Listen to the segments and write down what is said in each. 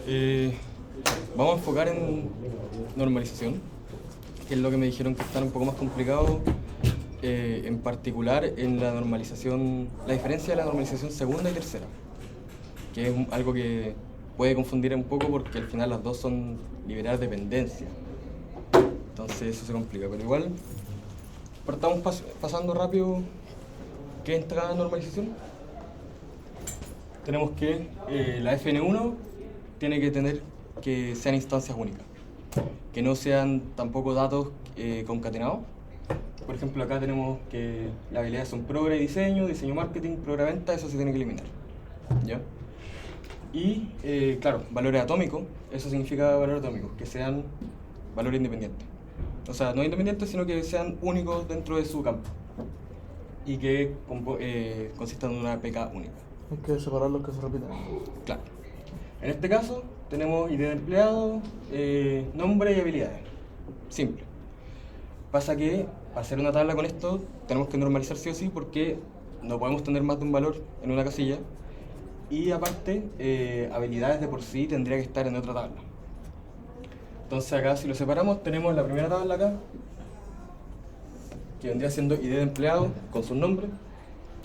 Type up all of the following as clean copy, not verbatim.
Eh, Vamos a enfocar en normalización, que es lo que me dijeron que está un poco más complicado, en particular en la normalización, la diferencia de la normalización segunda y tercera, que es algo que puede confundir un poco porque al final las dos son liberar dependencia. Entonces eso se complica, pero igual partamos pasando rápido qué es la normalización. Tenemos que la FN1 tiene que tener que sean instancias únicas, que no sean tampoco datos concatenados. Por ejemplo, acá tenemos que las habilidades son progre diseño, diseño marketing, progre venta, eso se tiene que eliminar. ¿Ya? Y claro, valores atómicos, eso significa valores atómicos, que sean valores independientes. O sea, no independientes, sino que sean únicos dentro de su campo. Y que consistan en una PK única. Hay que separar los que se repiten. Claro. En este caso, tenemos idea de empleado, nombre y habilidades. Simple. Pasa que, para hacer una tabla con esto, tenemos que normalizar sí o sí porque no podemos tener más de un valor en una casilla. Y aparte, habilidades de por sí tendría que estar en otra tabla. Entonces acá, si lo separamos, tenemos la primera tabla acá, que vendría siendo idea de empleado con su nombre.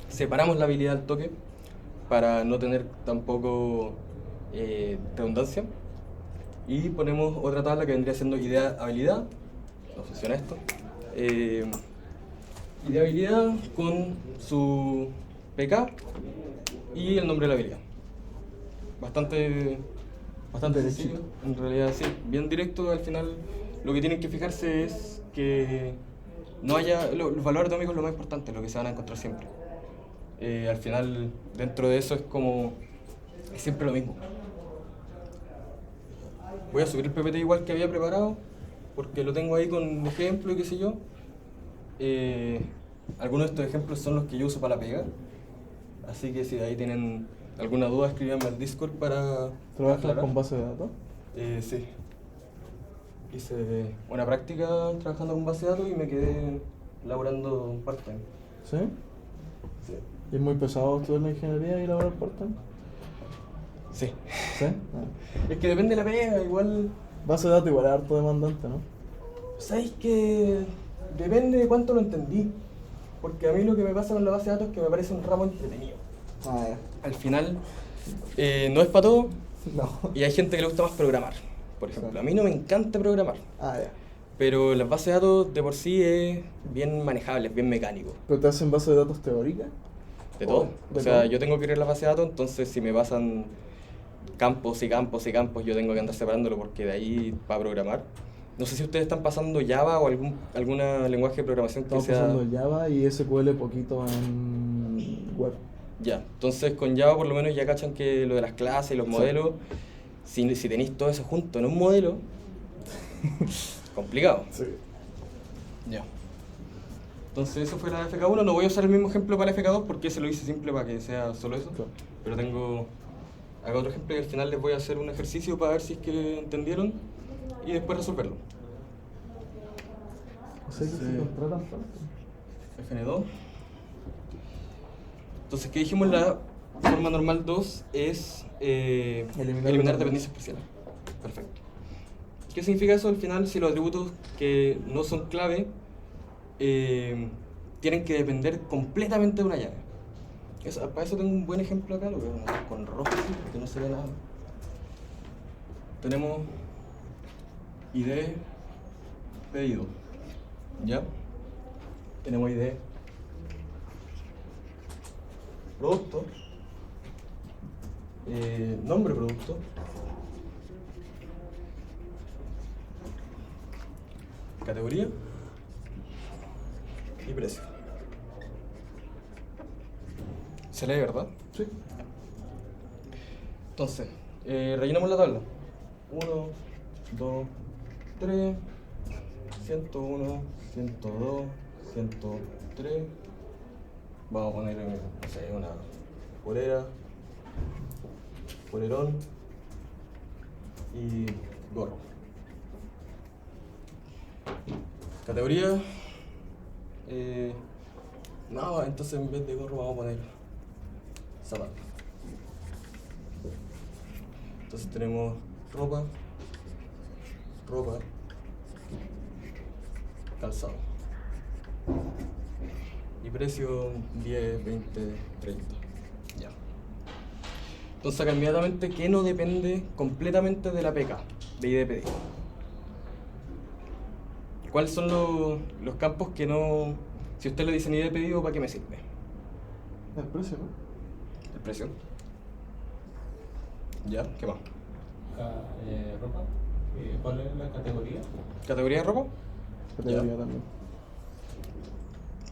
Separamos la habilidad al toque para no tener tampoco redundancia. Y ponemos otra tabla que vendría siendo idea habilidad. No funciona esto. Idea habilidad con su PK y el nombre de la habilidad. Bastante sencillo, en realidad sí, bien directo. Al final lo que tienen que fijarse es que no haya, los valores atómicos es lo más importante, lo que se van a encontrar siempre. Al final dentro de eso es siempre lo mismo. Voy a subir el PPT igual que había preparado, porque lo tengo ahí con ejemplo y qué sé yo. Algunos de estos ejemplos son los que yo uso para la pega, así que si de ahí tienen alguna duda, escríbanme al Discord para... ¿Trabajas con base de datos? Sí. Hice una práctica trabajando con base de datos y me quedé laborando part-time. ¿Sí? Sí. ¿Y es muy pesado estudiar la ingeniería y laborar part-time? Sí. ¿Sí? Es que depende de la pega, igual... Base de datos igual es harto demandante, ¿no? ¿Sabéis que depende de cuánto lo entendí? Porque a mí lo que me pasa con la base de datos es que me parece un ramo entretenido. Ah, ya. Al final, no es para todo, No. y hay gente que le gusta más programar, por ejemplo. A mí no me encanta programar, Ah, ya. pero las bases de datos de por sí es bien manejable, es bien mecánico. ¿Pero te hacen base de datos teórica? De todo. ¿De O sea, todo? yo tengo que crear la base de datos, entonces si me pasan campos y campos y campos, yo tengo que andar separándolo porque de ahí para programar. No sé si ustedes están pasando Java o alguna lenguaje de programación que Estamos sea... pasando Java y SQL poquito en web. Ya, entonces con Java por lo menos ya cachan que lo de las clases y los Sí. modelos, si tenéis todo eso junto en un modelo, complicado. Sí. Ya. Entonces eso fue la FK1, no voy a usar el mismo ejemplo para la FK2 porque se lo hice simple para que sea solo eso. Claro. Pero tengo acá otro ejemplo y al final les voy a hacer un ejercicio para ver si es que entendieron y después resolverlo. O sea que se contratan tanto. FN2. Entonces, ¿qué dijimos? La forma normal 2 es eliminar dependencias parciales. Perfecto. ¿Qué significa eso? Al final, si los atributos que no son clave tienen que depender completamente de una llave. Para eso tengo un buen ejemplo acá, lo voy a poner con rojo así porque no se ve nada. Tenemos ID pedido. ¿Ya? Tenemos ID producto, nombre producto, categoría y precio. ¿Se lee, verdad? Sí. Entonces, rellenamos la tabla. 1, 2, 3, 101, 102, 103. Vamos a poner, no sé, una polera, polerón y gorro. Categoría. No, entonces en vez de gorro vamos a poner zapato. Entonces tenemos ropa, ropa, calzado. Y precio 10, 20, 30. Ya. Entonces acá inmediatamente que no depende completamente de la PK, de ID de pedido. ¿Cuáles son los campos que no... Si usted le dice ID de pedido, ¿para qué me sirve? El precio, ¿no? El precio. Ya, ¿qué más? Ropa. ¿Cuál es la categoría? ¿Categoría de ropa? Categoría Ya. también.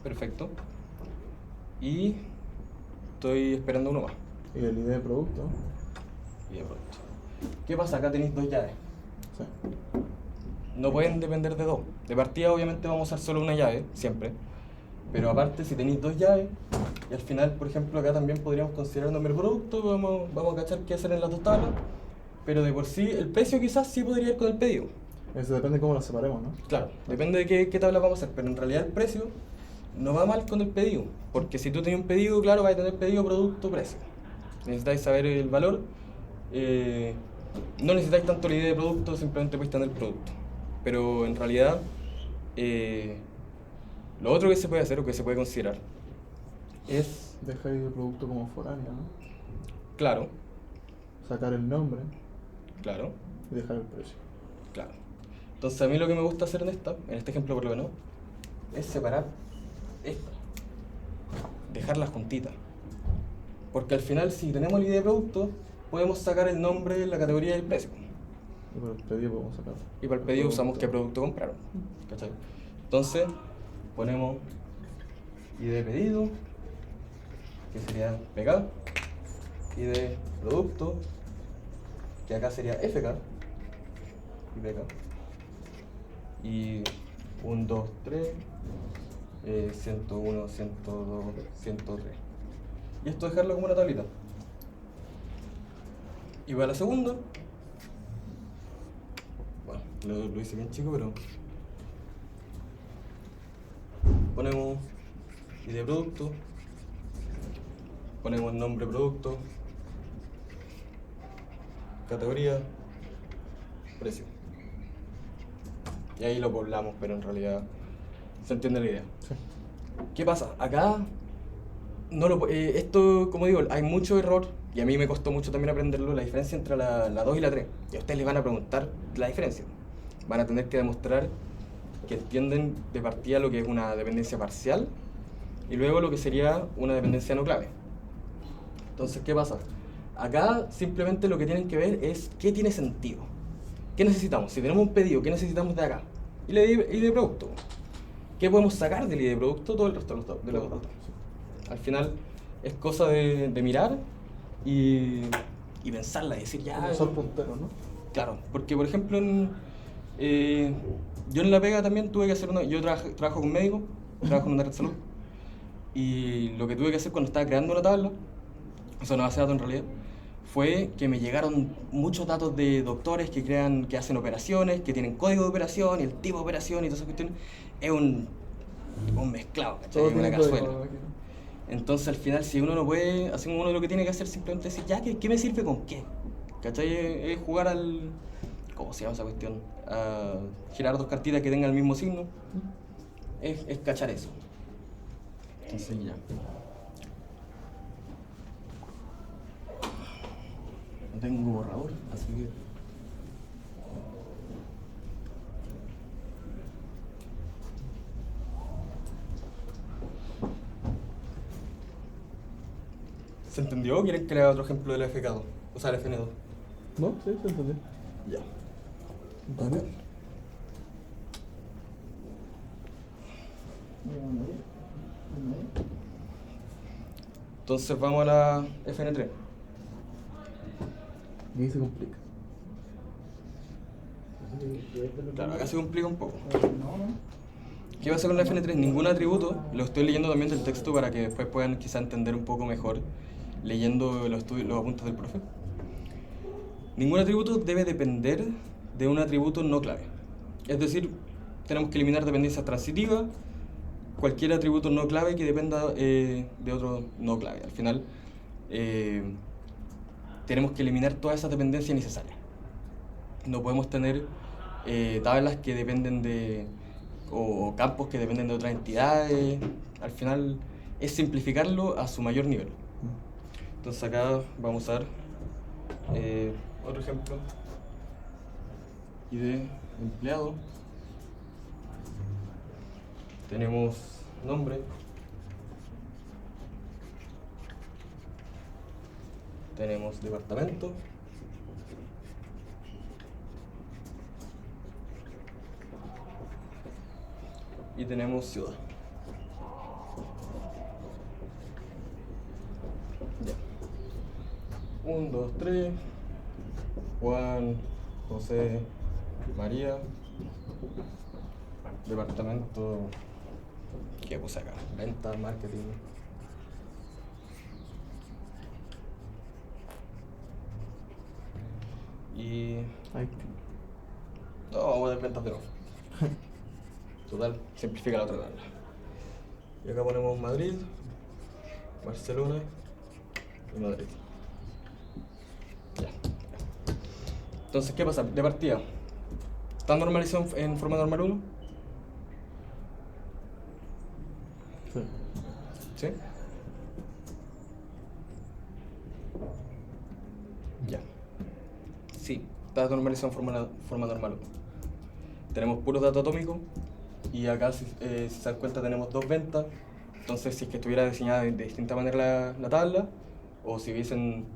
Perfecto. Y estoy esperando uno más. Y el ID de producto. Y de pronto. ¿Qué pasa? Acá tenéis dos llaves. Sí. No pueden depender de dos. De partida obviamente vamos a usar solo una llave, siempre. Pero aparte si tenéis dos llaves, y al final, por ejemplo, acá también podríamos considerar nombre producto, vamos a cachar qué hacer en las dos tablas. Pero de por sí, el precio quizás sí podría ir con el pedido. Eso depende de cómo lo separemos, ¿no? Claro, depende de qué tabla vamos a hacer, pero en realidad el precio no va mal con el pedido. Porque si tú tienes un pedido, claro, vas a tener pedido, producto, precio. Necesitáis saber el valor. No necesitáis tanto la idea de producto, simplemente podéis tener el producto. Pero en realidad, lo otro que se puede hacer o que se puede considerar es, Dejar el producto como foráneo, ¿no? claro, Sacar el nombre claro, y dejar el precio. claro. Entonces a mí lo que me gusta hacer en este ejemplo por lo menos, es separar esto, dejarlas juntitas. Porque al final si tenemos la idea de producto, podemos sacar el nombre, la categoría y el precio. Y por el pedido podemos sacar. Y para el pedido usamos qué producto compraron. ¿Cachai? Entonces, ponemos ID de pedido, que sería PK, ID de producto, que acá sería FK, y PK. Y 1, 2, 3, 101, 102, 103. Y esto dejarlo como una tablita. Y para la segunda, bueno, lo hice bien chico, pero ponemos ID de producto, ponemos nombre producto, categoría, precio. Y ahí lo poblamos, pero en realidad se entiende la idea. Sí. ¿Qué pasa? Acá, esto, como digo, hay mucho error, y a mí me costó mucho también aprenderlo, la diferencia entre la 2 y la 3. Y a ustedes les van a preguntar la diferencia. Van a tener que demostrar que entienden de partida lo que es una dependencia parcial y luego lo que sería una dependencia no clave. Entonces, ¿qué pasa? Acá simplemente lo que tienen que ver es qué tiene sentido. ¿Qué necesitamos? Si tenemos un pedido, ¿qué necesitamos de acá? Y de producto. ¿Qué podemos sacar del ID de producto? Todo el resto de los datos. Al final es cosa de mirar y pensarla y decir ya. Usar punteros, ¿no? Claro, porque por ejemplo yo en la pega también tuve que hacer yo trabajo con médicos, trabajo en una red de salud, y lo que tuve que hacer cuando estaba creando una tabla, eso no base de datos en realidad, fue que me llegaron muchos datos de doctores que hacen operaciones, que tienen código de operación y el tipo de operación y todas esas cuestiones. Es un mezclado, ¿cachai? Es una cazuela. Entonces al final si uno no puede, así como uno lo que tiene que hacer simplemente decir, ya, ¿qué me sirve con qué? ¿Cachai? Es jugar al... ¿Cómo se llama esa cuestión? A girar dos cartitas que tengan el mismo signo. Es cachar eso. Entonces ya. No tengo borrador, así que... ¿Se entendió? ¿Quieren que le haga otro ejemplo del FK2? O sea, el FN2. ¿No? Sí, se entendió. Ya. Vale. Entonces vamos a la FN3. Y ahí se complica. Claro, acá se complica un poco. ¿Qué pasa con la FN3? Ningún atributo, lo estoy leyendo también del texto para que después puedan quizá entender un poco mejor leyendo los apuntes del profe. Ningún atributo debe depender de un atributo no clave. Es decir, tenemos que eliminar dependencias transitivas, cualquier atributo no clave que dependa de otro no clave. Al final, tenemos que eliminar todas esas dependencias innecesarias. No podemos tener tablas que dependen de, o campos que dependen de otras entidades. Al final es simplificarlo a su mayor nivel. Entonces acá vamos a usar otro ejemplo. ID empleado. Tenemos nombre. Tenemos departamento. Y tenemos ciudad. Ya. 1, 2, 3. Juan, José, María. Departamento. ¿Qué puse acá? Venta, marketing. Y. Ahí. No, vamos a poner ventas de nuevo. Total, simplifica la otra tabla. Y acá ponemos Madrid, Barcelona y Madrid. Ya. Entonces, ¿qué pasa? De partida, ¿está normalizado en forma normal 1? Sí. ¿Sí? Ya. Sí, está normalizado en forma normal 1. Tenemos puros datos atómicos y acá, si se dan cuenta, tenemos 2 ventas. Entonces, si es que estuviera diseñada de distinta manera la tabla, o si hubiesen,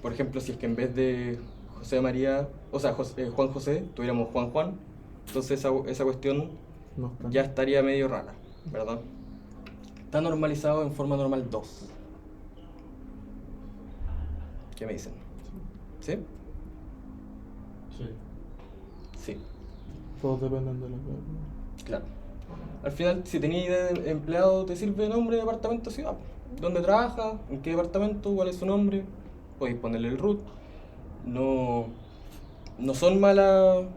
por ejemplo, si es que en vez de José María, o sea, Juan José, tuviéramos Juan Juan, entonces esa cuestión No está. ya estaría medio rara, ¿verdad? Está normalizado en forma normal 2. ¿Qué me dicen? ¿Sí? Sí. Sí, Todos dependen de la claro. Al final, si tenías idea de empleado, te sirve nombre, departamento, ciudad. ¿Dónde trabaja? ¿En qué departamento? ¿Cuál es su nombre? Podéis ponerle el root. No son malas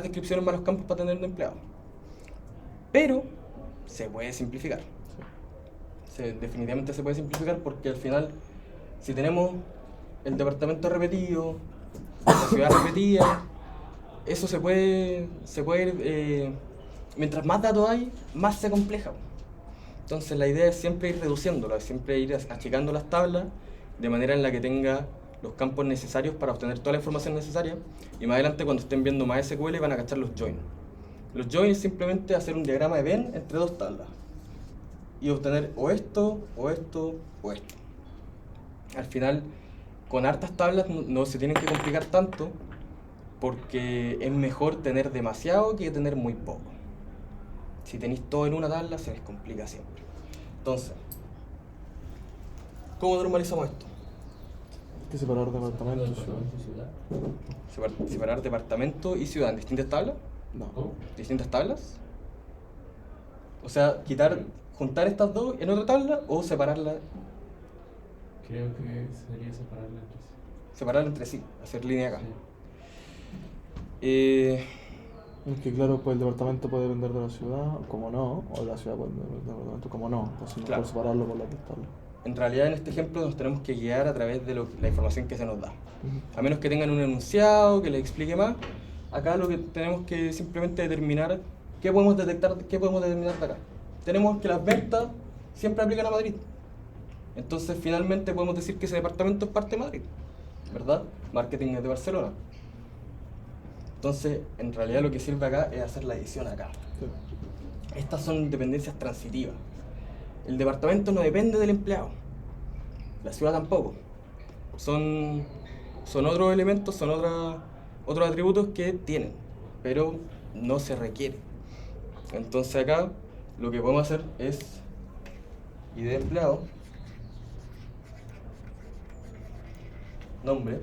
descripciones, malos campos para tener un empleado. Pero se puede simplificar. Definitivamente se puede simplificar porque al final, si tenemos el departamento repetido, la ciudad repetida, eso se puede ir, mientras más datos hay, más se compleja. Entonces la idea es siempre ir reduciéndolo, es siempre ir achicando las tablas de manera en la que tenga los campos necesarios para obtener toda la información necesaria, y más adelante cuando estén viendo MySQL van a cachar los join. Los join es simplemente hacer un diagrama de Venn entre 2 tablas y obtener o esto, o esto, o esto. Al final, con hartas tablas no se tienen que complicar tanto, porque es mejor tener demasiado que tener muy poco. Si tenéis todo en una tabla, se les complica siempre. Entonces, ¿cómo normalizamos esto? Hay que separar departamento y ciudad. Departamento, ciudad. Separar departamento y ciudad en distintas tablas. No. ¿Cómo? ¿Distintas tablas? O sea, juntar estas dos en otra tabla o separarlas Creo que sería separarla entre sí. separarla entre sí, hacer línea acá. Sí. Es que claro, pues el departamento puede depender de la ciudad, como no, o la ciudad puede depender del departamento, como no. Entonces mejor Claro. separarlo por las dos tablas. En realidad, en este ejemplo nos tenemos que guiar a través de la información que se nos da. A menos que tengan un enunciado que les explique más, acá lo que tenemos que simplemente determinar, ¿qué podemos determinar de acá? Tenemos que las ventas siempre aplican a Madrid. Entonces, finalmente podemos decir que ese departamento es parte de Madrid, ¿verdad? Marketing es de Barcelona. Entonces, en realidad lo que sirve acá es hacer la edición acá. Sí. Estas son dependencias transitivas. El departamento no depende del empleado. La ciudad tampoco. Son otros elementos, son otros atributos que tienen, pero no se requiere. Entonces acá lo que podemos hacer es ID de empleado, nombre,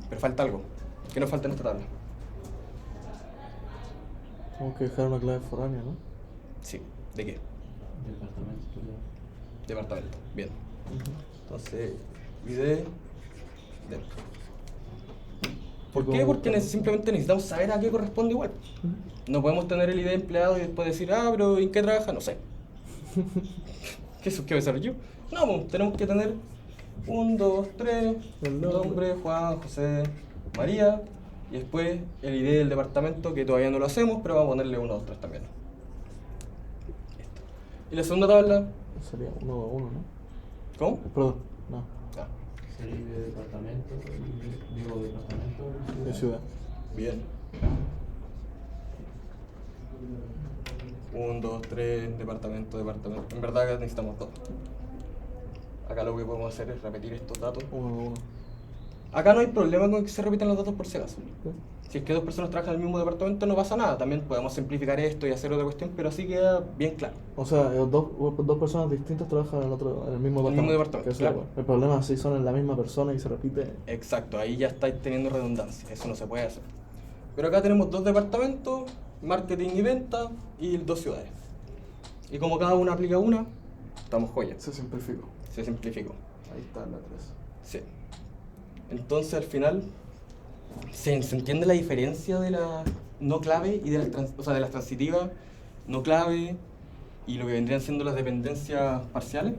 pero falta algo. ¿Qué nos falta en esta tabla? Tenemos que dejar una clave foránea, ¿no? Sí, ¿de qué? Departamento, ciudad. Departamento, bien. Entonces, ID de... ¿Por qué? Porque simplemente necesitamos saber a qué corresponde igual. No podemos tener el ID de empleado y después decir, pero ¿en qué trabaja? No sé. ¿Qué va a ser yo? No, pues, tenemos que tener 1, 2, 3, El nombre, Juan, José, María, y después el ID del departamento, que todavía no lo hacemos, pero vamos a ponerle 1, 2, 3 también. Listo. Y la segunda tabla, Sería 1, 2, 1, ¿no? ¿cómo? Perdón, no. Ah, Serie de departamento, digo departamento De ciudad. bien. 1, 2, 3, departamento. En verdad acá necesitamos 2. Acá lo que podemos hacer es repetir estos datos. 1, 2, 1. Acá no hay problema con que se repitan los datos por si acaso. ¿Sí? Si es que dos personas trabajan en el mismo departamento no pasa nada. También podemos simplificar esto y hacer otra cuestión, pero así queda bien claro. O sea, dos personas distintas trabajan en el mismo En el mismo departamento, Que eso claro. El problema es si son en la misma persona y se repite. Exacto, ahí ya estáis teniendo redundancia. Eso no se puede hacer. Pero acá tenemos 2 departamentos, marketing y venta, y 2 ciudades. Y como cada una aplica una, estamos joyas. Se simplificó. Se simplificó. Ahí está la 3. Sí. Entonces al final se entiende la diferencia de la no clave y de de las transitivas no clave y lo que vendrían siendo las dependencias parciales.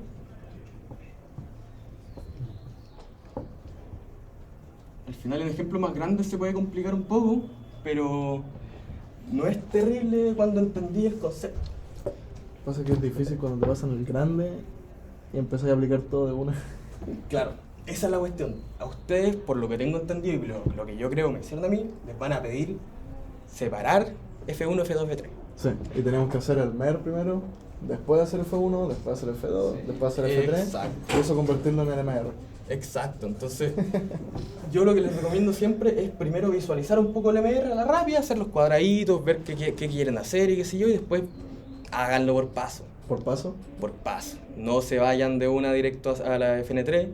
Al final el ejemplo más grande se puede complicar un poco, pero no es terrible cuando entendí el concepto. Pasa que es difícil cuando te pasan el grande y empezás a aplicar todo de una. Claro, esa es la cuestión. A ustedes, por lo que tengo entendido y lo que yo creo me hicieron a mí, les van a pedir separar F1, F2, F3. Sí, y tenemos que hacer el MER primero, después hacer F1, después hacer F2, después hacer F3 Exacto. y eso convertirlo en LMR. Exacto, entonces yo lo que les recomiendo siempre es primero visualizar un poco el MR a la rápida, hacer los cuadraditos, ver qué quieren hacer y qué sé yo, y después háganlo por paso. ¿Por paso? Por paso. No se vayan de una directo a la FN3,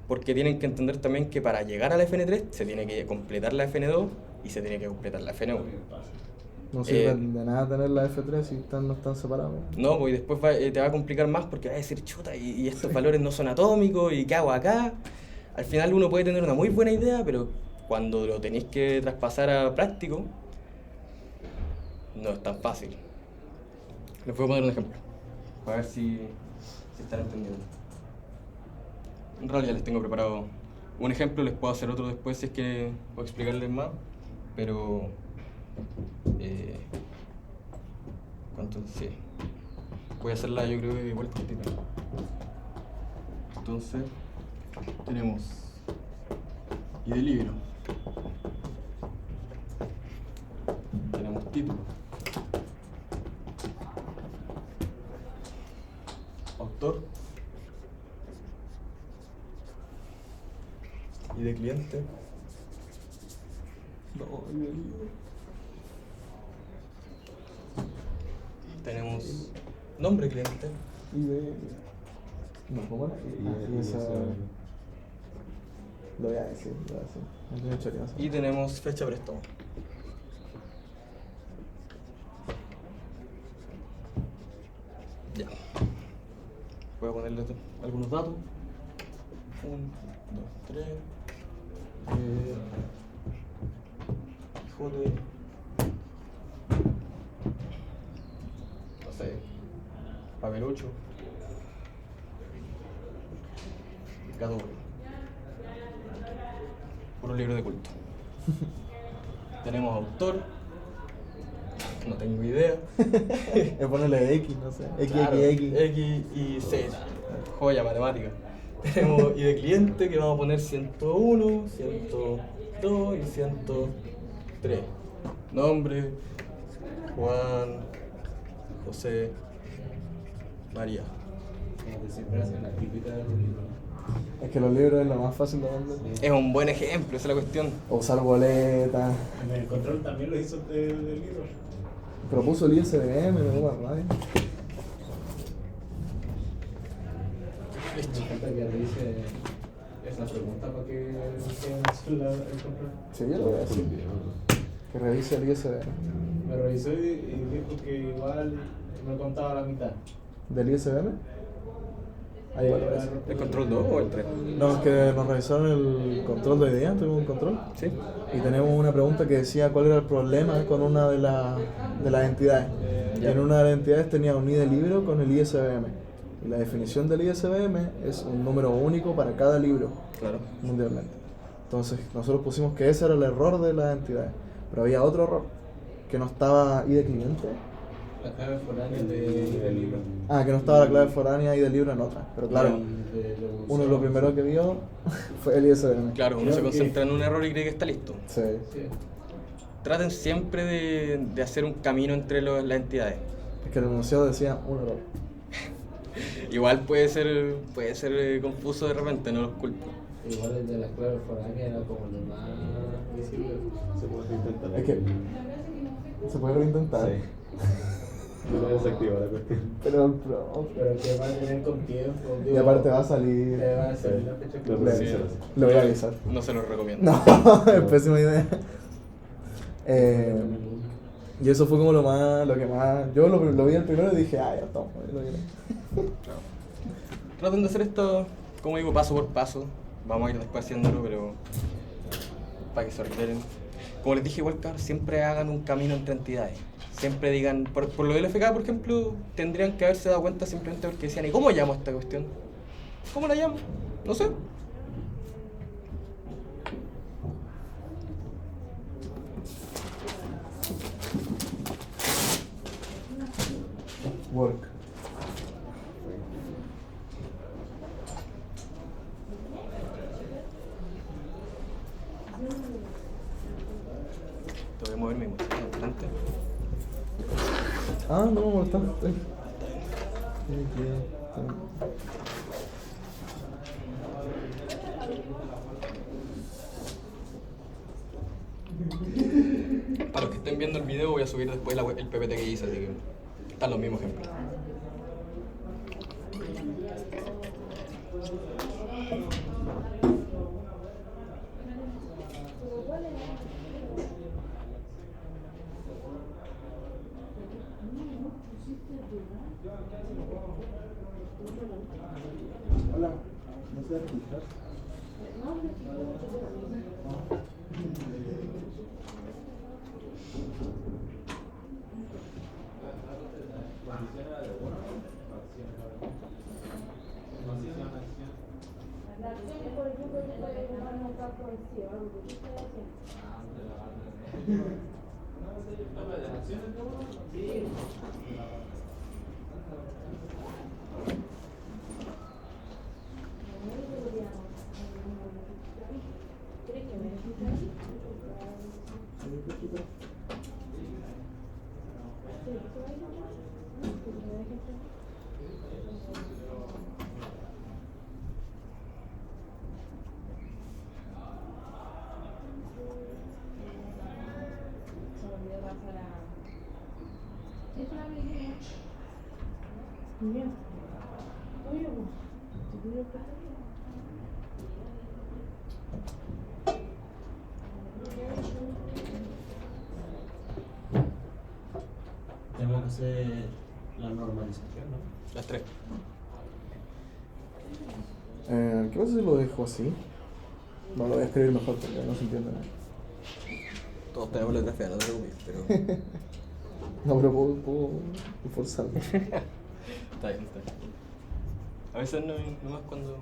porque tienen que entender también que para llegar a la FN3 se tiene que completar la FN2 y se tiene que completar la FN1. No sirve de nada tener la F3 si no están separados. No, pues y después te va a complicar más porque vas a decir, chuta, y estos valores no son atómicos, y qué hago acá. Al final uno puede tener una muy buena idea, pero cuando lo tenéis que traspasar a práctico, no es tan fácil. Les voy a poner un ejemplo, para ver si están entendiendo. En realidad les tengo preparado un ejemplo, les puedo hacer otro después si es que puedo explicarles más, pero... ¿cuánto? Sí. Voy a hacerla yo creo que igual cortita. Entonces, tenemos y de libro. Tenemos título. Autor. Y de cliente. No, y de libro. Tenemos nombre cliente. Y de... No, ¿cómo era? Y esa... Lo voy a decir, No tiene chorizo. Y tenemos fecha préstamo. Ya. Voy a ponerle algunos datos. 1, 2, 3. Joder. No sé. Papel 8. Gato. Puro libro de culto. Tenemos autor. No tengo idea. Es ponerle X, no sé. X, Claro, X. X y Z. Joya matemática. Tenemos y de cliente que vamos a poner 101, 102 y 103. Nombre: Juan, José, María. Como que siempre hacen la típica de los libros. Es que los libros es lo más fácil de vender. Es un buen ejemplo, esa es la cuestión. O usar boletas. En el control también lo hizo del libro. Pero puso el ISBM, no hubo nadie. Me encanta que revise esa pregunta para que el control. Sí, yo lo voy a decir. Que revise el ISBM. Me revisó y dijo que igual me contaba la mitad. ¿Del ISBM? Ahí va, lo voy a decir. ¿El control 2 o el 3? No, es que nos revisaron el control de hoy día, tuvimos un control. Sí. Y tenemos una pregunta que decía cuál era el problema con una de las entidades. Y Ya. en una de las entidades tenía un ID de libro con el ISBM. Y la definición del ISBN es un número único para cada libro Claro. mundialmente. Entonces nosotros pusimos que ese era el error de las entidades. Pero había otro error, que no estaba ID de cliente. La clave foránea del libro. Ah, que no estaba la clave foránea y del libro en otra. Pero claro, uno de los primeros que vio fue el ISBN. Claro, uno Creo se que- concentra en un error y cree que está listo. Sí. Sí. Traten siempre de hacer un camino entre las entidades. Es que el enunciado decía un error. Igual puede ser confuso de repente, no los culpo. Igual el de las claves foráneas era como lo más visible. Se puede intentar. Es que se puede reintentar. Sí. No desactiva la cuestión. Pero Pero que va a tener con tiempo. y aparte va a salir. Le va a salir la fecha que Lo Le- puedes Sí. hacer así. Lo voy a avisar. No se los recomiendo. No, es pésima idea. Y eso fue como lo que más. Yo lo vi el primero y dije, ah, ya estamos. Lo vi. Traten de hacer esto, como digo, paso por paso. Vamos a ir después haciéndolo, pero para que se ordenen. Como les dije, igual, cabrón, siempre hagan un camino entre entidades. Siempre digan, por lo del FK, por ejemplo, tendrían que haberse dado cuenta simplemente porque decían, ¿y cómo llamo a esta cuestión? ¿Cómo la llamo? No sé. Work. Te voy a mover mi música adelante. Ah, no me molestaste. Para los que estén viendo el video, voy a subir después el PPT que hice, así que están los mismos ejemplos. Hola, ¿no se escuchar? La acción, por ejemplo, te puede tomar un campo de cielo, lo que tú estás haciendo. ¿Crees que me escuchas? Se me olvidó pasar a... ¿Es una película? Bien. Oye, pues, ¿te pido plata? Tenemos que hacer la normalización, ¿no? Las tres. ¿Qué pasa si lo dejo así? No, lo voy a escribir mejor porque no se entiende nada. Todos tenemos letras feas, no te preocupes, pero No, pero puedo esforzarme. está bien, está bien. A veces no más cuando...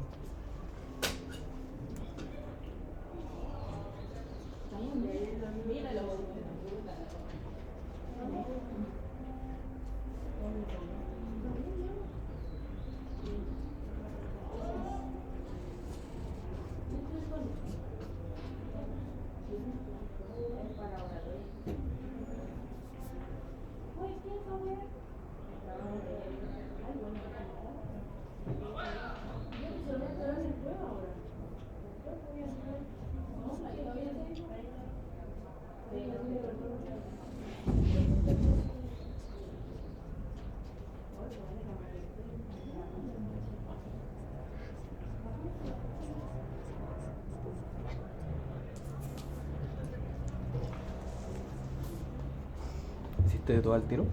¿Hiciste todo al tiro?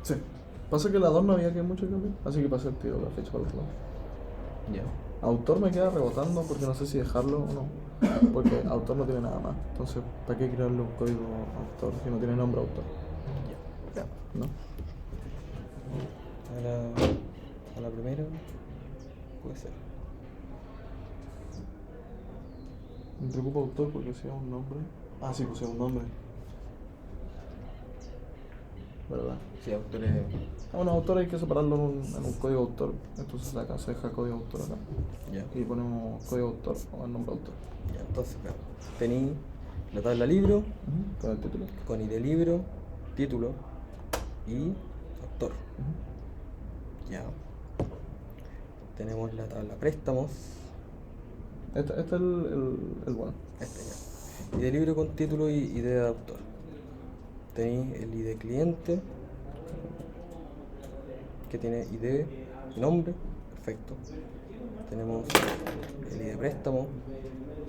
Sí. Pasa que la 2 no había que mucho cambiar, así que pasé el tiro, la fecha para el otro lado. Ya. Autor me queda rebotando porque no sé si dejarlo o no. Porque autor no tiene nada más. Entonces, ¿para qué crearle un código autor si no tiene nombre autor? Ya. ¿No? Ahora... a la primera. Puede ser. Me preocupa autor porque si es un nombre. Ah, sí, pues es un nombre. ¿Verdad? Sí, autores. Ah, bueno, autor hay que separarlo en un código autor. Entonces acá se deja código autor acá. Ya. Y ponemos código autor o el nombre autor. Ya, entonces, claro. Tení la tabla libro, Con el título. con ID libro, título y autor. Ya. Tenemos la tabla préstamos. Este es el bueno. Este ya. ID libro con título y ID de autor. Tenéis el ID cliente, que tiene ID y nombre, perfecto. Tenemos el ID préstamo,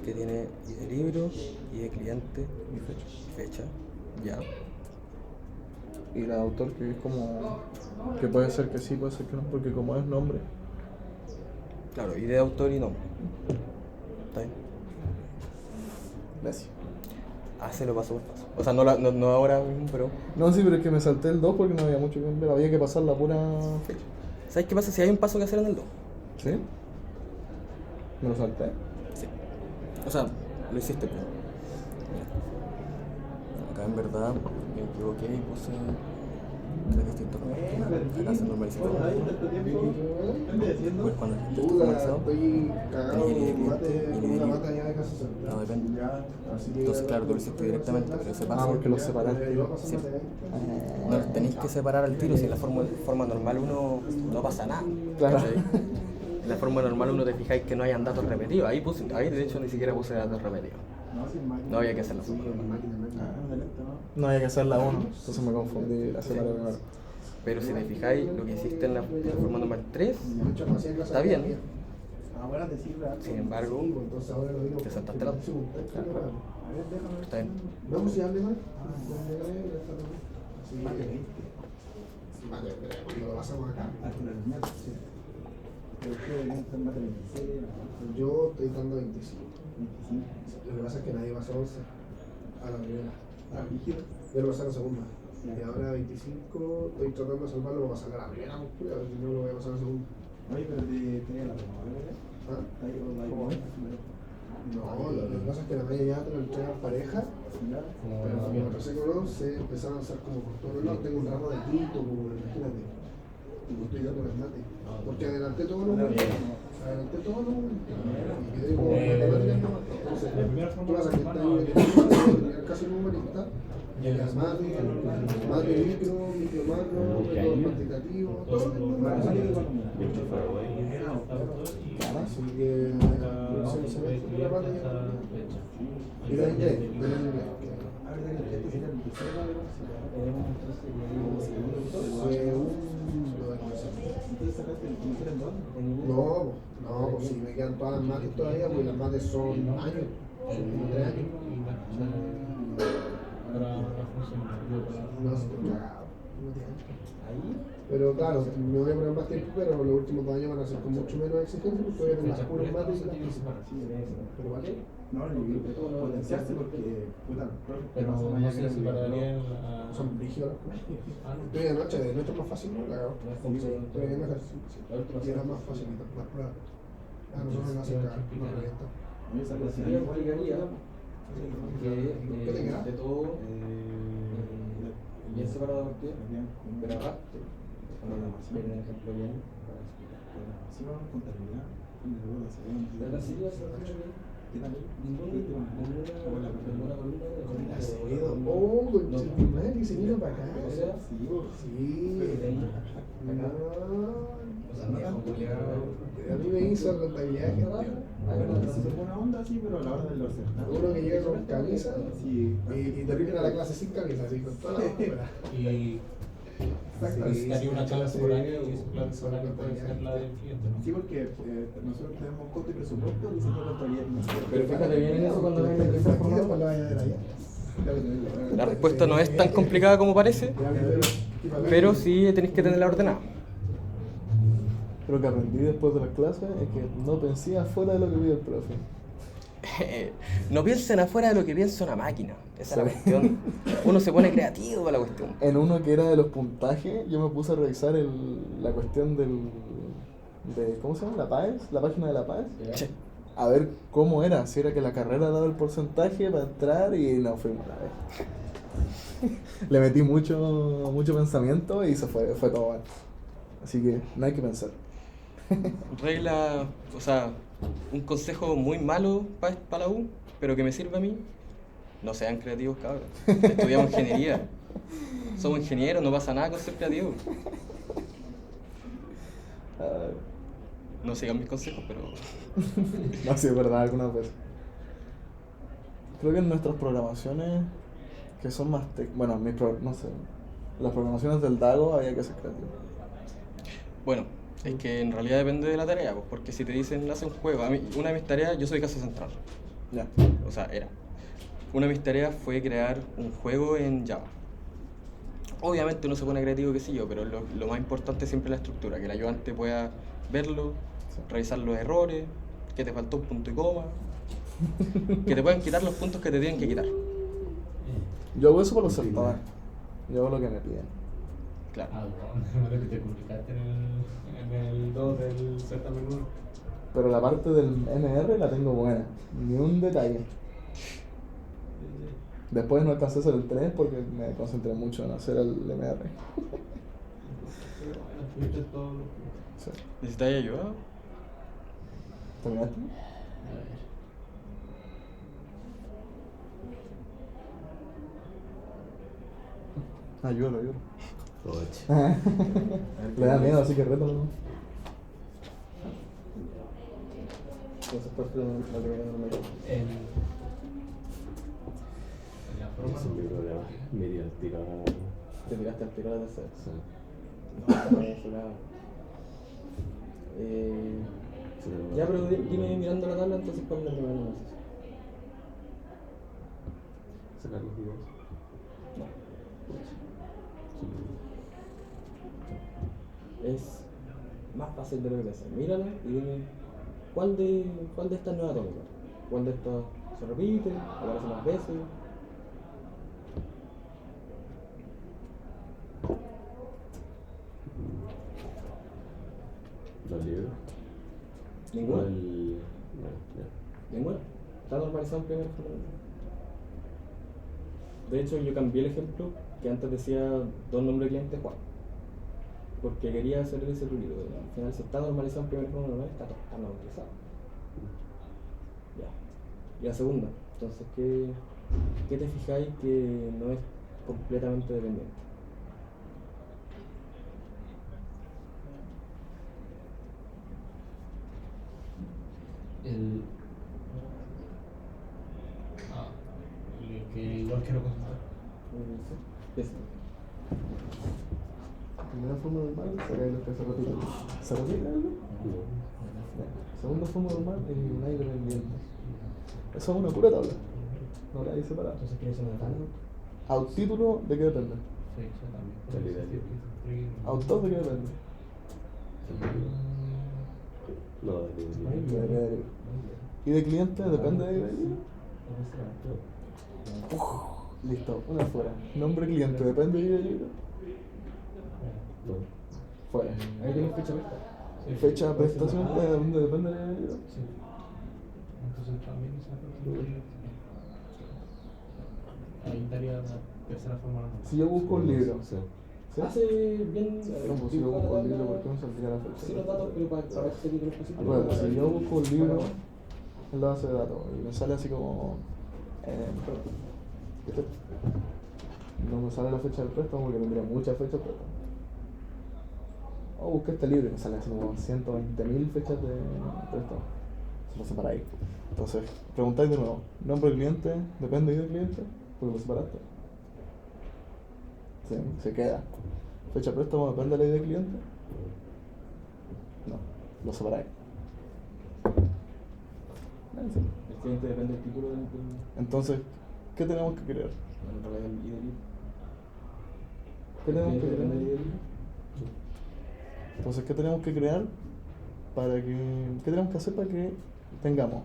que tiene ID libro, ID cliente Y fecha. fecha. Ya. Y el autor que es como. Que puede ser que sí, puede ser que no, porque como es nombre. Claro, ID de autor y nombre. ¿Está bien? Gracias. Hacelo paso por paso. O sea, no ahora mismo, pero. No, sí, pero es que me salté el 2 porque no había mucho que ver. Había que pasar la pura fecha. ¿Sabes qué pasa si hay un paso que hacer en el 2? ¿Sí? ¿Me lo salté? Sí. O sea, lo hiciste, pero. Mira. Acá en verdad me equivoqué y puse 3 distintos repartos. Acá se normaliza todo. Pues cuando esté formalizado, Estoy cagado y el ID con cliente y el ID una libre. mata ya de casa central. No depende. Ya, así que Entonces, claro, tú lo hiciste directamente, pero ese paso. porque lo separaste. Sí. No tenéis que separar al tiro, si en la forma normal uno no pasa nada. Claro. ¿Cachai? En la forma normal uno te fijáis que no hayan datos repetidos. Ahí de hecho ni siquiera puse datos repetidos. No había que hacer la forma normal. No había que hacer la 1, entonces me confundí, la separé primero. Pero si te fijáis, lo que hiciste en la forma normal 3 está bien. Ahora te sirve. Sin embargo, Entonces ahora lo digo. te saltaste la otra. Está bien. Vamos si hable más. Sí, vale, pero lo pasamos acá. Yo estoy dando 25. Lo que pasa es que nadie pasa 11 a la primera. Yo lo pasé a la segunda. Y ahora 25, estoy tratando de salvarlo para pasar a la primera, pues, a ver si no lo voy a pasar a la segunda. Oye, pero tenía la ¿Ah? ¿Cómo? No, lo que pasa es que la media ya te lo entregan pareja, pero como el reciclo se empezaron a hacer como por todos lados. Tengo un ramo de quinto, como imagínate. Y me estoy dando las mates. Porque adelanté todos los momentos. Adelanté todos los momentos. Y quedé como matemáticas nomás. Entonces, tú vas a que está en casi numerista. Y además de micro macro, método cuantitativo, todo el número. Así que se ve una parte ya. Y de inglés, No, pues si me quedan todas las mates todavía, pues las mates son años, son como 3 años. No, estoy cagado. Pero claro, me voy a poner más tiempo, pero los últimos 2 años van a ser con mucho menos exigencia, porque voy a tener las puras mates y las principales. Pero vale. No, potenciarse porque, puta, Pero no sé si para Daniel. Son brígidos. Estoy de noche es más fácil, ¿no? La cago. Estoy viendo ejercicio. Y era más fácil, más prueba. A nosotros nos hace cagar, nos revienta. Sería obligaría que de todo bien separado de partida, pero aparte, por ejemplo, bien. La sería ninguna columna de Oh, con madre que se vino para acá. O sea, Sí. no A mí me hizo contabilidad que raro. buena onda, sí, pero a la hora de los certames. Uno que llega con camisa Sí. y termina la clase sin camisa, así con toda la ópera. Y necesitaría una clase por año y esa clase por año puede ser la del cliente, ¿no? Sí, porque nosotros tenemos un costo y presupuesto y siempre contabilidad financiera. Pero fíjate bien en eso cuando ves la Y empresa después formada. lo vaya a ver allá. La respuesta no es tan complicada como parece, pero sí tenéis que tenerla ordenada. Lo que aprendí después de las clases es que no pensé afuera de lo que pide el profe. No piensen afuera de lo que piensa una máquina. Esa es la cuestión. Uno se pone creativo para la cuestión. En uno que era de los puntajes, yo me puse a revisar la cuestión ¿cómo se llama? La PAES, la página de la PAES. Che, A ver cómo era, si era que la carrera daba el porcentaje para entrar y no fue una vez. Le metí mucho pensamiento y fue todo mal. Así que no hay que pensar. regla, o sea, un consejo muy malo para la U, pero que me sirve a mí. No sean creativos, cabros. Estudiamos ingeniería. Somos ingenieros, no pasa nada con ser creativos. Ah, No sigan mis consejos, pero no, sí, es verdad, algunas veces. Creo que en nuestras programaciones, que son más bueno, no sé, las programaciones del Dago había que ser creativo. bueno, es que en realidad depende de la tarea, pues, porque si te dicen hace un juego, a mí, una de mis tareas, yo soy casa central, Ya. o sea, era. Una de mis tareas fue crear un juego en Java. Obviamente uno se pone creativo, que sí yo, pero lo más importante siempre es la estructura, que el ayudante pueda verlo, revisar los errores, que te faltó un punto y coma, que te puedan quitar los puntos que te tienen que quitar. Yo hago eso para los certámenes. Yo hago lo que me piden. Claro. Ah, bueno, que te publicaste en el 2 del certamen 1. Pero la parte del MR la tengo buena, ni un detalle. Después no alcancé a hacer el 3 porque me concentré mucho en hacer el MR. Fuiste todo. Sí. ¿Necesitáis ayuda? ¿Terminaste? Ayúdalo. Le da miedo, así que rétalo. Entonces, ¿cuál fue la primera número? En la forma. Es un problema. Me dio el tiro a... Te tiraste al tiro de la tercera. Sí. No, eso era... Ya, pero dime mirando la tabla, entonces cuál es la primera número. Sacar los videos. Es más fácil de lo que pensé. Mírala y dime cuál de estas es nueva tónica. ¿Cuál de estas se repite? ¿Aparece más veces? Los libros. ¿Ninguna? No, ya. ¿Ninguna? Está normalizado en primer fundamental. De hecho, yo cambié el ejemplo que antes decía dos nombres de cliente Juan. Porque quería hacer ese ruido. Al final, si está normalizado en primer fundamental, está normalizado. Ya. Y la segunda, entonces, ¿qué te fijáis que no es completamente dependiente? El que igual quiero consultar. Eso. Primera forma normal, sacáis los que se repiten. ¿Se repite algo? Ya. Segunda forma normal, elimináis los ingredientes. Eso es una pura tabla. No la hay separada. Entonces, ¿qué es una tabla? ¿Título de qué depende? Fecha también. Calidad. ¿Autor de qué depende? No, De ¿Y de cliente? ¿Depende de qué depende? Listo, una fuera. Nombre cliente, ¿depende de qué libro? no. Fuera. Ahí tienes fecha abierta. Fecha de prestación, ¿depende de qué libro? Sí. Entonces también ahí estaría la tercera forma. Si yo busco un libro, Sí. ¿sí? Hace bien. No, pues si yo busco un libro, ¿por qué no saldría la fecha? Sí, los datos, pero para ver qué título específico. Bueno, si yo busco un libro en la base de datos y me sale así como... no me sale la fecha del préstamo porque tendría muchas fechas, pero... O busqué este libro y me sale así como 120.000 fechas de préstamo. Se lo separa ahí. Entonces, preguntáis de nuevo, nombre del cliente, depende ahí del cliente, porque lo separaste. Sí, se queda. Fecha de préstamo, depende de la ID del cliente. No, lo separáis. Sí. El cliente depende del título del. Entonces, ¿qué tenemos que crear? En realidad, el ID. ¿Qué tenemos que Depende del crear? ID. Entonces, ¿qué tenemos que crear para que... ¿Qué tenemos que hacer para que tengamos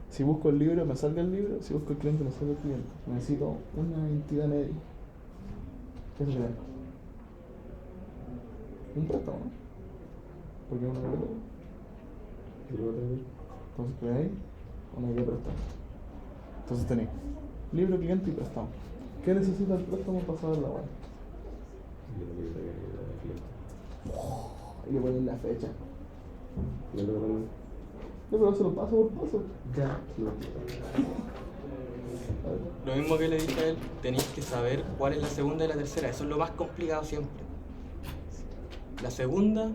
Si busco el libro, me salga el libro. Si busco el cliente, me salga el cliente. Necesito una entidad media. ¿Qué es el cliente? Un préstamo, ¿no? Porque es una hipoteca. Entonces creáis una idea de préstamo. Entonces tenéis libro, cliente y préstamo. ¿Qué necesita el préstamo para saber la buena? Y le ponen la fecha. No, pero se lo paso por paso. Ya. A ver. Lo mismo que le dije a él, tenéis que saber cuál es la segunda y la tercera. Eso es lo más complicado siempre. La segunda,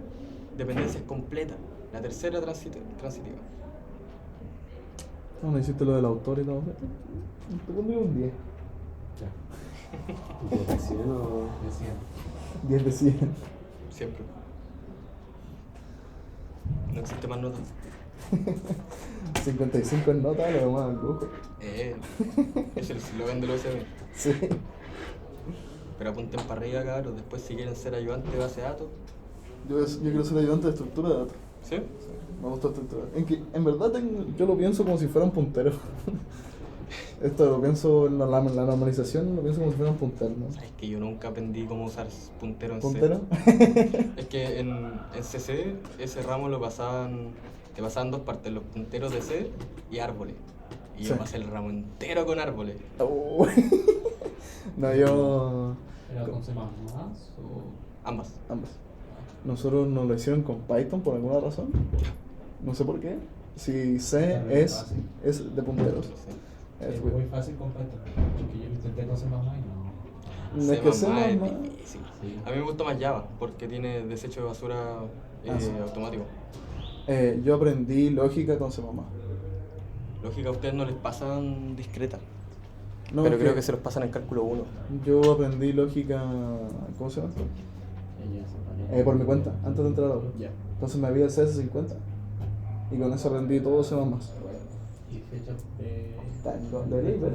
dependencia es completa. La tercera, transitiva. No, me hiciste lo del autor y todo. Te pondría un 10. Ya. ¿De 100 o...? 10 de 100. Siempre. No existe más notas. 55 en nota, lo demás al lujo. Es el eslogan de los USM. Sí. Pero apunten para arriba, cabros. Después, si quieren ser ayudantes de base de datos. Yo quiero ser ayudante de estructura de datos. ¿Sí? Me gusta estructura. En verdad yo lo pienso como si fuera un puntero. Esto lo pienso en la normalización, lo pienso como si fuera un puntero, ¿no? Es que yo nunca aprendí cómo usar puntero en ¿Puntero? C. Es que en CC ese ramo te pasaban dos partes, los punteros de C y árboles. Y yo Sí. pasé el ramo entero con árboles. Uy. No, yo... ¿Era con C++ o...? Ambas. Ambas. Nosotros nos lo hicieron con Python por alguna razón. No sé por qué. Si C es de punteros. Sí. Es Es muy fácil con Python. Porque yo lo intenté con C++ y no... No es que C++ C++. es difícil. Sí. A mí me gusta más Java porque tiene desecho de basura Sí. automático. Yo aprendí lógica con C++. Lógica a ustedes no les pasan discreta, No, pero es creo que se los pasan en cálculo 1. Yo aprendí lógica... ¿Cómo se llama? Por mi cuenta, antes de entrar a la web. Ya. Entonces me había el CS50 y con eso aprendí todo C++. Y fecha de... De ley, ¿ves?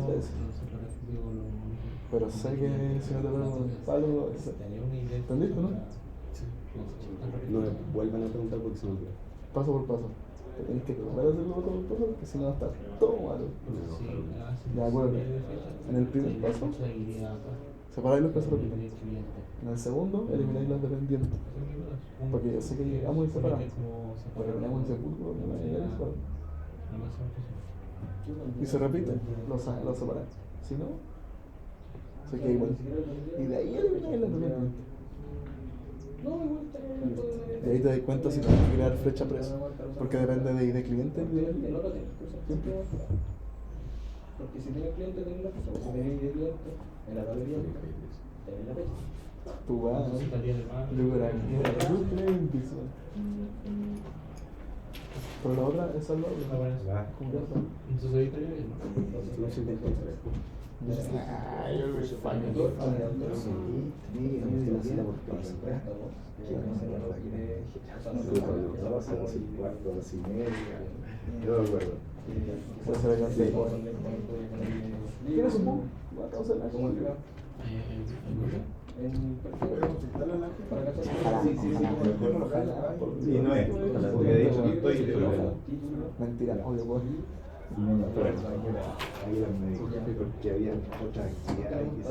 Pero sé que si no te pongo un palo... ¿Entendiste, no? No me vuelvan a preguntar porque se me olvida. Paso por paso. Te tienes que volver a hacerlo paso por paso porque si no va a estar todo malo. De acuerdo. En el primer paso, separáis los que se repiten. En el segundo, elimináis los dependientes. Porque yo sé que llegamos y separamos. Porque tenemos ese punto donde no hay que separar. Y se repite, lo separáis. Si no, se queda igual. Y de ahí elimináis los dependientes. De ahí te das cuenta si tienes que crear flecha presa. Porque depende de cliente y de siempre. Porque si tienes cliente, tienes la fecha. Si tienes cliente, en la galería, tienes la fecha. Tú vas, ¿no? Yo era cliente. Pero la otra, esa es la otra. ¿Cómo que otra? Entonces ahí estaría bien, No se encuentra. Ay, yo soy fan. Yo me acuerdo. Pues se ve que ¿Quieres un poco? Vamos a hacer ¿Cómo se llama? Y no es, porque de hecho no estoy de Mentira, obvio, pues. Porque había otras actividades que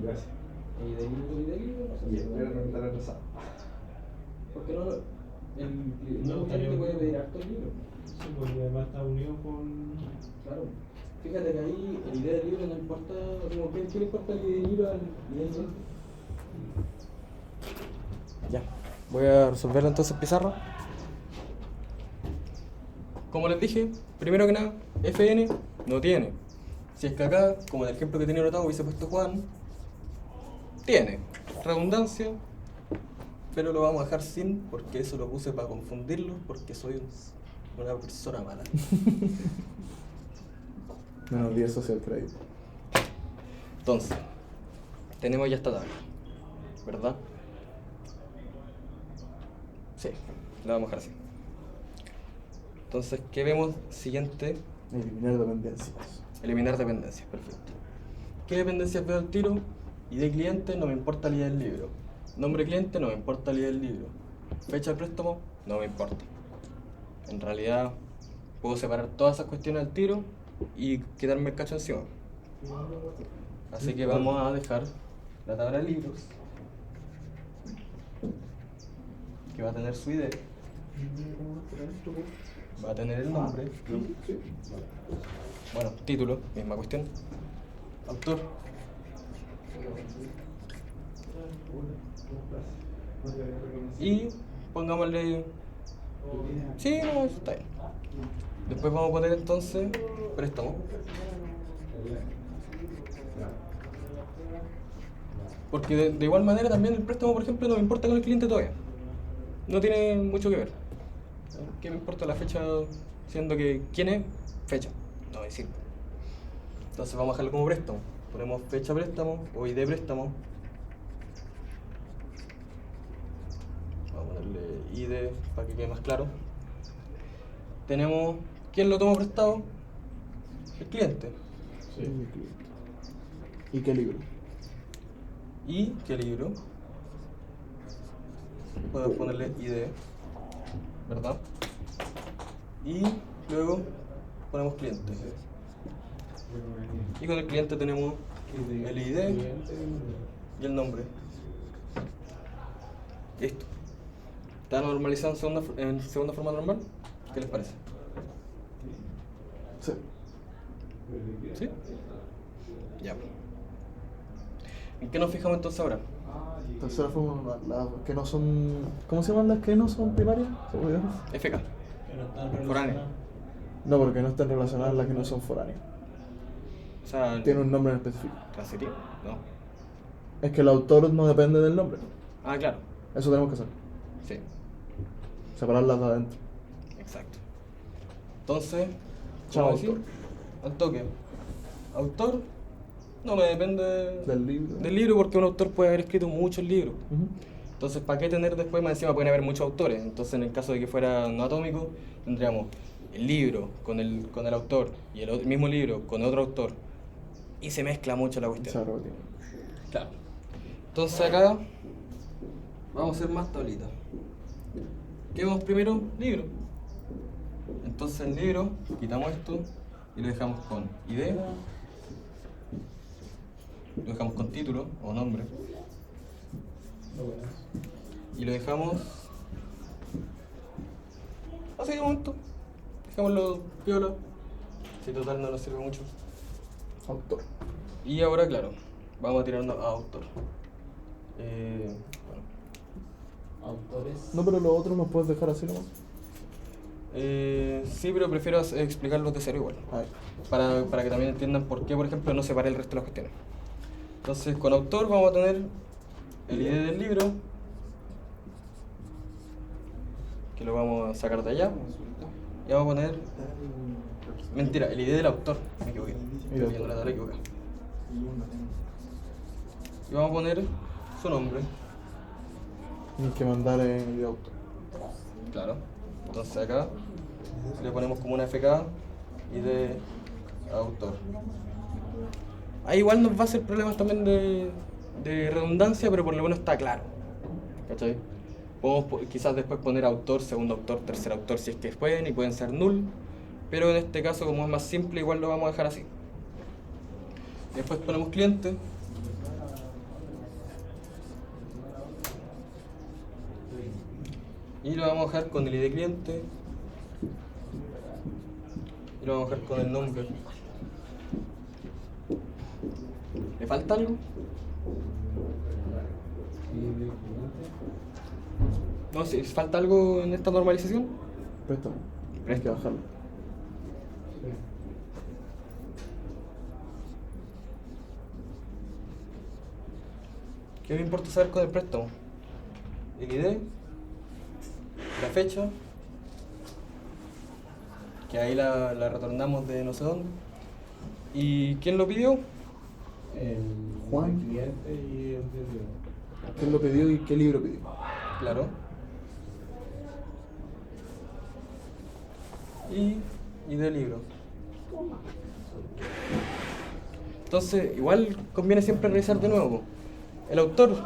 Gracias. y espero no estar atrasado. Porque no, el No, cliente puede pedir hartos libros. Sí, porque además está unido con... Claro. Fíjate que ahí la idea del libro no importa, como que ¿qué le importa el libro al cliente? Ya. Voy a resolverlo entonces pizarra. Como les dije, primero que nada, FN no tiene. Si es que acá, como en el ejemplo que tenía anotado, hubiese puesto Juan, tiene redundancia, pero lo vamos a dejar sin, porque eso lo puse para confundirlo, porque soy una persona mala. Menos 10 social crédito. Entonces, tenemos ya esta tabla, ¿verdad? Sí, la vamos a dejar así. Entonces, ¿qué vemos? Siguiente, Eliminar dependencias. eliminar dependencias, perfecto. ¿Qué dependencias veo al tiro? ID cliente, no me importa la idea del libro. Nombre cliente, no me importa la idea del libro. Fecha de préstamo, no me importa. En realidad, puedo separar todas esas cuestiones al tiro y quitarme el cacho encima. Así que vamos a dejar la tabla de libros, que va a tener su ID, va a tener el nombre, bueno, título, misma cuestión, autor, y pongámosle, sí, no, eso está bien. Después vamos a poner entonces préstamo. Porque de igual manera también el préstamo, por ejemplo, no me importa con el cliente todavía. No tiene mucho que ver. ¿Qué me importa la fecha? Siendo que, ¿quién es? Fecha. No me sirve. Entonces vamos a dejarlo como préstamo. Ponemos fecha préstamo o ID préstamo. Vamos a ponerle ID para que quede más claro. Tenemos, ¿quién lo toma prestado? El cliente. Sí. ¿Y qué libro? ¿Y qué libro? Puedo ponerle ID, ¿verdad? Y luego ponemos cliente. Y con el cliente tenemos el ID y el nombre. Listo. ¿Está normalizado en segunda forma normal? ¿Qué les parece? Sí. ¿Sí? Ya. ¿En qué nos fijamos entonces ahora? Tercera forma, las que no son. ¿Cómo se llaman las que no son primarias? ¿Se me olvidó? FK. Que no están Foráneo. relacionadas. No, porque no están relacionadas las que no son foráneas. O sea, Tiene un nombre en específico. ¿transitivo? No. Es que el autor no depende del nombre. Ah, claro. Eso tenemos que hacer. Sí, Separarlas de adentro. exacto. Entonces, Chao, ¿cómo decir? autor. Al toque. Autor no me depende Del libro. del libro, porque un autor puede haber escrito muchos libros. Ujú. Entonces, ¿para qué tener después? Más encima pueden haber muchos autores. Entonces, en el caso de que fuera no atómico, tendríamos el libro con el autor y el mismo libro con otro autor. Y se mezcla mucho la cuestión. Se repite. Claro. Entonces acá vamos a hacer más tablitas. ¿Qué vamos primero? Libro. Entonces en libro quitamos esto y lo dejamos con ID. Lo dejamos con título o nombre. Y lo dejamos así de momento. Dejémoslo piola. Si total no nos sirve mucho. Autor. Y ahora, claro, vamos a tirarnos a autor. Bueno. Autores. No, pero los otros los puedes dejar así nomás. Sí, pero prefiero explicarlos de cero igual. Ahí. Para que también entiendan por qué, por ejemplo, no separé el resto de las cuestiones. Entonces, con autor vamos a tener el ID del libro, que lo vamos a sacar de allá. Y vamos a poner... Mentira, el ID del autor. Me equivoqué. Estoy leyendo la tabla equivocada. Y vamos a poner su nombre. Tienes que mandar el autor. Claro. Entonces acá le ponemos como una FK y de autor. Ahí igual nos va a hacer problemas también de redundancia, pero por lo menos está claro. ¿Cachai? Podemos quizás después poner autor, segundo autor, tercer autor si es que pueden y pueden ser null. Pero en este caso, como es más simple, igual lo vamos a dejar así. Después ponemos cliente. Y lo vamos a dejar con el ID cliente. Y lo vamos a dejar con el nombre. ¿Le falta algo? No, si falta algo en esta normalización. Préstamo. Tienes que bajarlo. ¿Qué me importa saber con el préstamo? El ID, la fecha, que ahí la retornamos de no sé dónde. ¿Y quién lo pidió? Juan. El cliente y el video. ¿Quién lo pidió y qué libro pidió? Claro. Y del libro. Entonces, igual conviene siempre revisar de nuevo. Po. El autor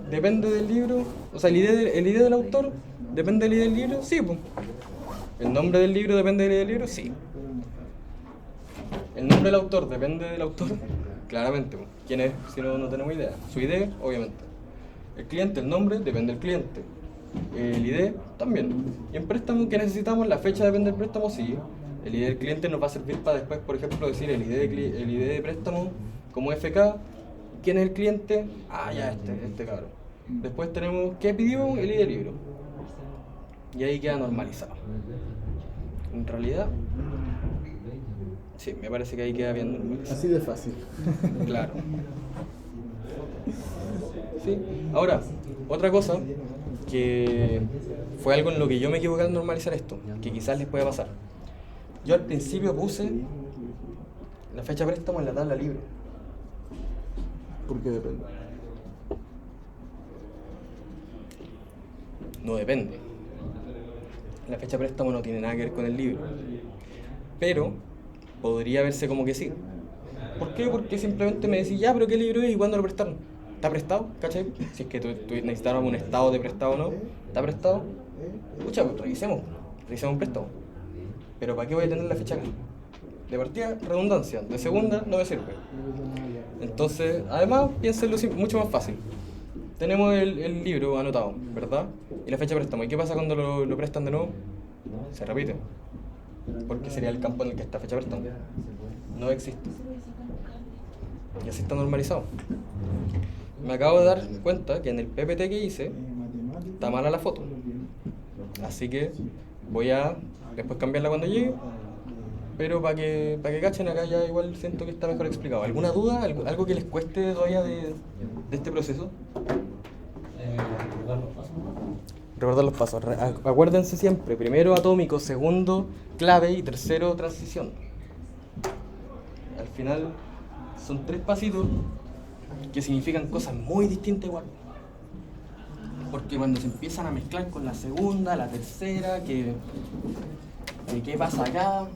depende del libro, o sea, el ID del autor depende del ID del libro, sí, pues. ¿El nombre del libro depende del libro? Sí. ¿El nombre del autor depende del autor? Claramente. ¿Quién es? Si no, no tenemos idea. Su idea, obviamente. El cliente, el nombre, depende del cliente. El ID, también. Y en préstamo, ¿qué necesitamos? La fecha depende del préstamo, sí. El ID del cliente nos va a servir para después, por ejemplo, decir el ID de préstamo como FK. ¿Quién es el cliente? Ah, ya, este cabrón. Después tenemos, ¿qué pedimos? El ID del libro. Y ahí queda normalizado. En realidad, sí, me parece que ahí queda bien normalizado. Así de fácil. Claro. Sí. Ahora, otra cosa que fue algo en lo que yo me equivoqué al normalizar esto, que quizás les pueda pasar. Yo al principio puse la fecha de préstamo en la tabla libre. Porque depende. No depende. La fecha de préstamo no tiene nada que ver con el libro. Pero podría verse como que sí. ¿Por qué? Porque simplemente me decís, ya, pero ¿qué libro es y cuándo lo prestaron? ¿Está prestado? ¿Cachai? Si es que tú necesitabas un estado de prestado o no, ¿está prestado? Escucha, pues revisemos un préstamo. Pero ¿para qué voy a tener la fecha acá? De partida, redundancia. De segunda, no me sirve. Entonces, además, piénsenlo mucho más fácil. Tenemos el libro anotado, ¿verdad? Y la fecha de préstamo. ¿Y qué pasa cuando lo prestan de nuevo? Se repite. Porque sería el campo en el que está fecha de préstamo. No existe. Y así está normalizado. Me acabo de dar cuenta que en el PPT que hice está mala la foto. Así que voy a después cambiarla cuando llegue. Pero para que cachen acá ya igual siento que está mejor explicado. ¿Alguna duda? ¿Algo que les cueste todavía de este proceso? Recordar los pasos. Recordar los pasos. Acuérdense siempre, primero atómico, segundo clave y tercero transición. Al final son 3 pasitos que significan cosas muy distintas igual. Porque cuando se empiezan a mezclar con la segunda, la tercera, que qué pasa acá,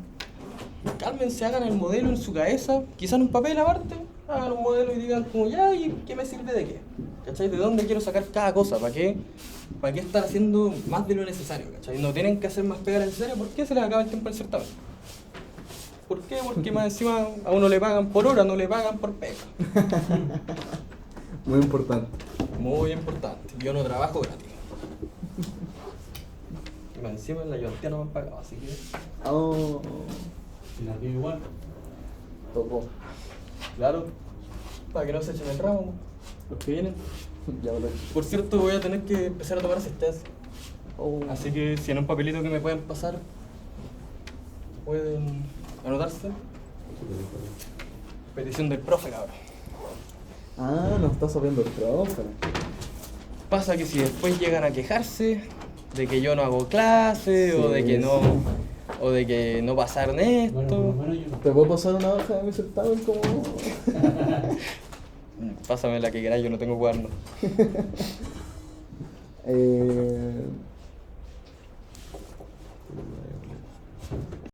cálmense, hagan el modelo en su cabeza, quizás en un papel aparte, hagan un modelo y digan como ya, ¿y qué me sirve de qué? ¿Cachai? ¿De dónde quiero sacar cada cosa? ¿Para qué estar haciendo más de lo necesario? ¿Cachai? No tienen que hacer más pega necesaria, ¿por qué se les acaba el tiempo del certamen? ¿Por qué? Porque más encima a uno le pagan por hora, no le pagan por pega. Muy importante. Muy importante. Yo no trabajo gratis. Y más encima en la ayudantía no me han pagado, así que... Oh, Si la tiene igual. tocó. Claro, para que no se echen el ramo, los que vienen. Ya me lo he Por cierto, voy a tener que empezar a tomar asistencia. Oh. Así que si en un papelito que me pueden pasar, pueden anotarse. Petición del profe, cabrón. Ah, nos está sabiendo el profe. Pasa que si después llegan a quejarse de que yo no hago clase, Sí, o de que no pasaron Bueno, por lo esto, menos yo no. ¿Te puedo pasar una hoja de mi certamen como...? pásame la que queráis, yo no tengo cuaderno.